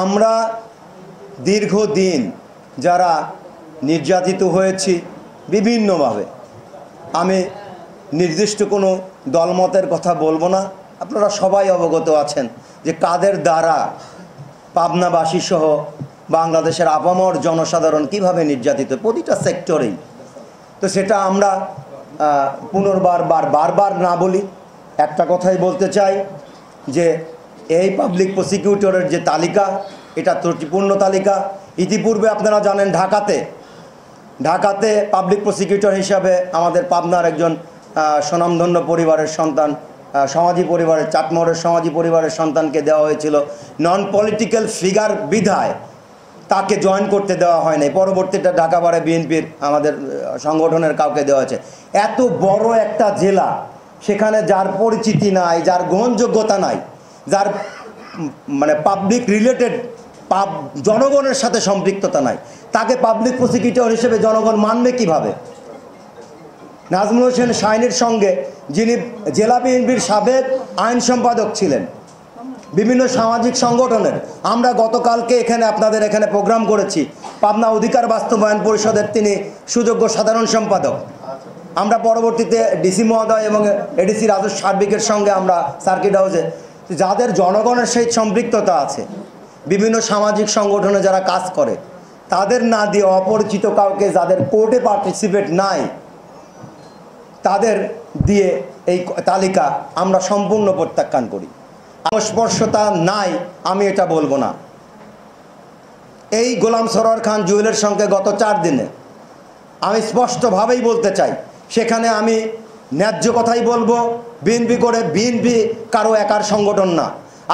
আমরা দীর্ঘদিন যারা নির্যাতিত হয়েছি বিভিন্নভাবে, আমি নির্দিষ্ট কোনো দলমতের কথা বলবো না, আপনারা সবাই অবগত আছেন যে কাদের দ্বারা পাবনাবাসী সহ বাংলাদেশের আপামর জনসাধারণ কিভাবে নির্যাতিত প্রতিটা সেক্টরেই। তো সেটা আমরা বারবার না বলি, একটা কথাই বলতে চাই যে এই পাবলিক প্রসিকিউটরের যে তালিকা, এটা ত্রুটিপূর্ণ তালিকা। ইতিপূর্বে আপনারা জানেন ঢাকাতে পাবলিক প্রসিকিউটর হিসাবে আমাদের পাবনার একজন স্বনামধন্য পরিবারের সন্তান, সমাজি পরিবারের, চাটমোহরের সমাজি পরিবারের সন্তানকে দেওয়া হয়েছিল। নন পলিটিক্যাল ফিগার বিধায় তাকে জয়েন করতে দেওয়া হয়নি। পরবর্তীতে ঢাকা বারে বিএনপির আমাদের সংগঠনের কাউকে দেওয়া হয়েছে। এত বড় একটা জেলা, সেখানে যার পরিচিতি নাই, যার গ্রহণযোগ্যতা নাই, যার মানে পাবলিক রিলেটেড জনগণের সাথে সম্পৃক্ততা নাই, তাকে পাবলিক প্রসিকিউটর হিসেবে জনগণ মানবে কিভাবে? নাজমুল হোসেন শাহীনের সঙ্গে, যিনি জেলা বিএনপির সাবেক আইন সম্পাদক ছিলেন বিভিন্ন সামাজিক সংগঠনের, আমরা গতকালকে আপনাদের এখানে প্রোগ্রাম করেছি, পাবনা অধিকার বাস্তবায়ন পরিষদের তিনি সুযোগ্য সাধারণ সম্পাদক। আমরা পরবর্তীতে ডিসি মহোদয় এবং এডিসি রাজস্ব সার্বিকের সঙ্গে আমরা সার্কিট হাউসে, যাদের জনগণের সেই সম্পৃক্ততা আছে, বিভিন্ন সামাজিক সংগঠনে যারা কাজ করে, তাদের না দিয়ে অপরিচিত কাউকে, যাদের কোর্টে পার্টিসিপেট নাই, তাদের দিয়ে এই তালিকা আমরা সম্পূর্ণ প্রত্যাখ্যান করি। সংস্পর্শতা নাই আমি এটা বলবো না। এই গোলাম সরোয়ার খান জুয়েলের সঙ্গে গত 4 দিনে আমি স্পষ্টভাবেই বলতে চাই, সেখানে আমি ন্যায্য কথাই বলবো। বিএনপি কারো একার সংগঠন না।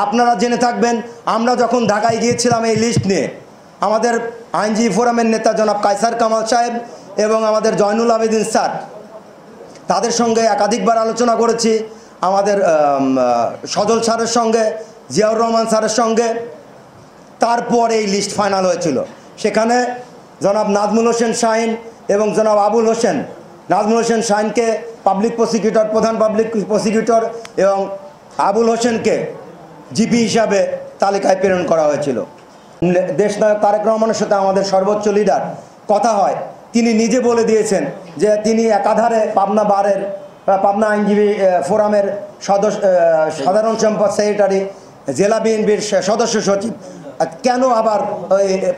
আপনারা জেনে থাকবেন, আমরা যখন ঢাকায় গিয়েছিলাম এই লিস্ট নিয়ে, আমাদের আইনজীবী ফোরামের নেতা জনাব কায়সার কামাল সাহেব এবং আমাদের জয়নুল আবেদিন স্যার, তাদের সঙ্গে একাধিকবার আলোচনা করেছি, আমাদের সজল স্যারের সঙ্গে, জিয়াউর রহমান স্যারের সঙ্গে। তারপর এই লিস্ট ফাইনাল হয়েছিল। সেখানে জনাব নাজমুল হোসেন শাহীন এবং জনাব আবুল হোসেন, নাজমুল হোসেন শাহীনকে পাবলিক প্রসিকিউটর, প্রধান পাবলিক প্রসিকিউটর, এবং আবুল হোসেনকে জিপি হিসাবে তালিকায় প্রেরণ করা হয়েছিল। দেশনায়ক তারেক রহমানের সাথে আমাদের সর্বোচ্চ লিডার কথা হয়, তিনি নিজে বলে দিয়েছেন যে তিনি একাধারে পাবনা আইনজীবী ফোরামের সাধারণ সম্পাদক, সেক্রেটারি, জেলা বিএনপির সদস্য সচিব, কেন আবার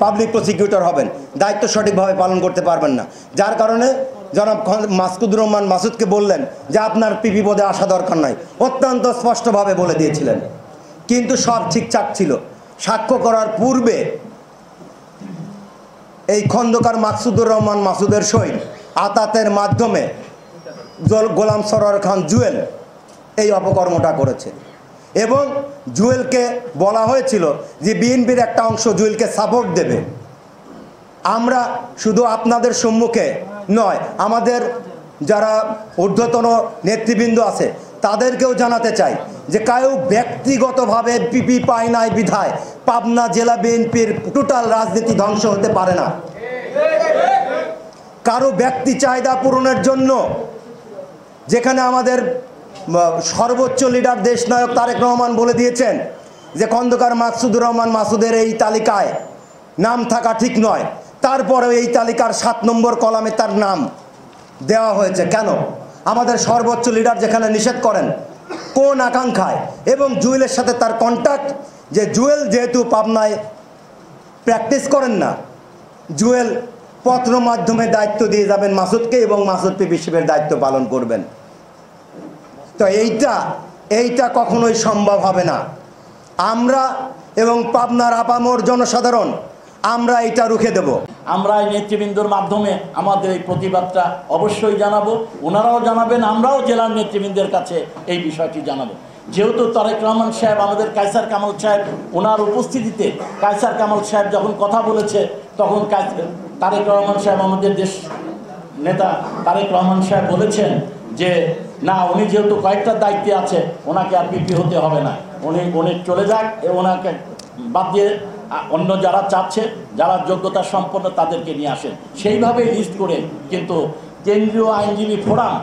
পাবলিক প্রসিকিউটর হবেন? দায়িত্ব সঠিকভাবে পালন করতে পারবেন না। যার কারণে জনাব মাসুদুর রহমান মাসুদকে বললেন যে আপনার পিপি পদে আসা দরকার নাই, অত্যন্ত স্পষ্টভাবে বলে দিয়েছিলেন। কিন্তু সব ঠিকঠাক ছিল। সাক্ষ্য করার পূর্বে এই খন্দকার মাসুদুর রহমান মাসুদের সহিত আতাতের মাধ্যমে গোলাম সরোয়ার খান জুয়েল এই অপকর্মটা করেছে। এবং জুয়েলকে বলা হয়েছিল যে বিএনপির একটা অংশ জুয়েলকে সাপোর্ট দেবে। আমরা শুধু আপনাদের সম্মুখে নয়, আমাদের যারা ঊর্ধ্বতন নেতৃবৃন্দ আছে তাদেরকেও জানাতে চাই যে কেউ ব্যক্তিগতভাবে পিপি পায় নাই বিধায় পাবনা জেলা বিএনপির টোটাল রাজনীতি ধ্বংস হতে পারে না। কারো ব্যক্তি চাহিদা পূরণের জন্য, যেখানে আমাদের সর্বোচ্চ লিডার দেশনায়ক তারেক রহমান বলে দিয়েছেন যে খন্দকার মাসুদুর রহমান মাসুদের এই তালিকায় নাম থাকা ঠিক নয়, তারপরেও এই তালিকার 7 নম্বর কলামে তার নাম দেওয়া হয়েছে। কেন? আমাদের সর্বোচ্চ লিডার যেখানে নিষেধ করেন, কোন আকাঙ্ক্ষায়? এবং জুয়েলের সাথে তার কন্ট্যাক্ট, যে জুয়েল যেহেতু পাবনায় প্র্যাকটিস করেন না, জুয়েল পত্র মাধ্যমে দায়িত্ব দিয়ে যাবেন মাসুদকে এবং মাসুদ পিপি শিবের দায়িত্ব পালন করবেন। তো এইটা কখনোই সম্ভব হবে না। আমরা এবং পাবনার আপামর জনসাধারণ আমরা এটা রুখে দেব। আমরা এই নেতৃবৃন্দর মাধ্যমে আমাদের এই প্রতিবাদটা অবশ্যই জানাবো, ওনারাও জানাবেন, আমরাও জেলার নেতৃবৃন্দের কাছে এই বিষয়টি জানাবো। যেহেতু তারেক রহমান সাহেব, আমাদের কায়সার কামাল সাহেব, ওনার উপস্থিতিতে কায়সার কামাল সাহেব যখন কথা বলেছে, তখন তারেক রহমান সাহেব, আমাদের দেশ নেতা তারেক রহমান সাহেব বলেছেন যে না, উনি যেহেতু কয়েকটা দায়িত্বে আছে, ওনাকে আর পিপি হতে হবে না, উনি চলে যাক, ওনাকে বাদ দিয়ে অন্য যারা চাচ্ছে, যারা যোগ্যতা সম্পন্ন, তাদেরকে নিয়ে আসেন। সেইভাবে লিস্ট করে কিন্তু কেন্দ্রীয় আইনজীবী ফোরাম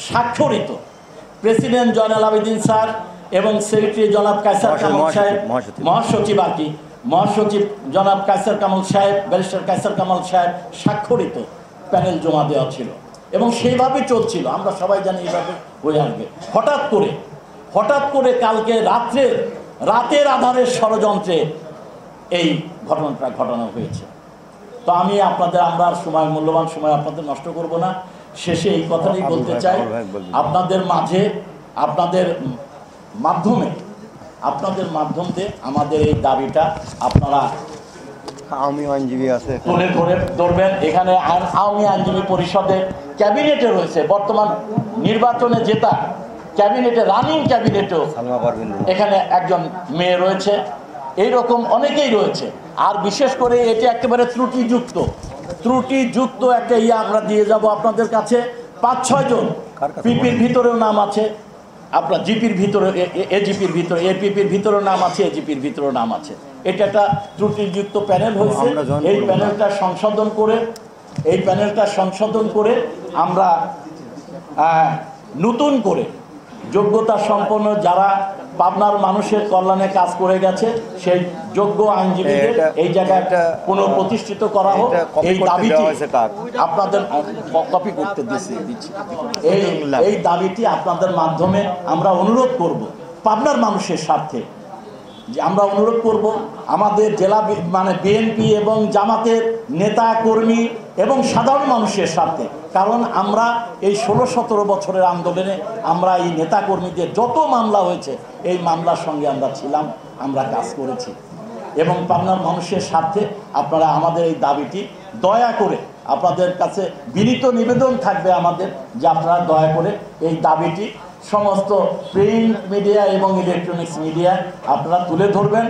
স্বাক্ষরিত প্রেসিডেন্ট জয়নুল আবেদিন স্যার এবং সেক্রেটারি জনাব কায়সার কামাল সাহেব, মহাসচিব আর কি, মহাসচিব জনাব কায়সার কামাল সাহেব, ব্যারিস্টার কায়সার কামাল সাহেব স্বাক্ষরিত প্যানেল জমা দেওয়া ছিল এবং সেইভাবে চলছিল। আমরা সবাই জানি এইভাবে হয়ে আসবে। হঠাৎ করে কালকে রাতের আধারের ষড়যন্ত্রে এই ঘটনাটা ঘটানো হয়েছে। তো আমি আমরা মূল্যবান সময় আপনাদের নষ্ট করব না। শেষে এই কথাটাই বলতে চাই, আপনাদের মাধ্যমে আমাদের এই দাবিটা আপনারা তুলে ধরবেন। এখানে আওয়ামী আইনজীবী পরিষদের ক্যাবিনেটে রয়েছে, বর্তমান নির্বাচনে জেতা ক্যাবিনেটে, রানিং ক্যাবিনেটেও এখানে একজন মেয়ে রয়েছে, এইরকম অনেকেই রয়েছে। আর বিশেষ করে এটি একেবারে ত্রুটিযুক্ত একটা আমরা দিয়ে যাব আপনাদের কাছে। 5-6 জন পিপির ভিতরেও নাম আছে, আপনার জিপির ভিতরে, এজিপির ভিতরে, এপিপির ভিতরেও নাম আছে, এজিপির ভিতরেও নাম আছে। এটা একটা ত্রুটিযুক্ত প্যানেল হয়েছে। এই প্যানেলটা সংশোধন করে আমরা নতুন করে যোগ্যতা সম্পন্ন যারা পাবনার মানুষের কল্যাণে কাজ করে গেছে সেই যোগ্য আইনজীবীদের এই জায়গায় পুনঃপ্রতিষ্ঠিত করা হোক। এই দাবিটি আপনাদের কপি করতে দিচ্ছি। এই দাবিটি আপনাদের মাধ্যমে আমরা অনুরোধ করব পাবনার মানুষের স্বার্থে, যে আমরা অনুরোধ করব আমাদের জেলা বিএনপি এবং জামাতের নেতা কর্মী এবং সাধারণ মানুষের স্বার্থে। কারণ আমরা এই 16-17 বছরের আন্দোলনে আমরা এই নেতা কর্মীদের যত মামলা হয়েছে এই মামলার সঙ্গে আমরা ছিলাম, আমরা কাজ করেছি। এবং পাবনার মানুষের স্বার্থে আপনারা আমাদের এই দাবিটি দয়া করে, আপনাদের কাছে বিনীত নিবেদন থাকবে আমাদের, যে আপনারা দয়া করে এই দাবিটি সমস্ত প্রিন্ট মিডিয়া এবং ইলেকট্রনিক্স মিডিয়ায় আপনারা তুলে ধরবেন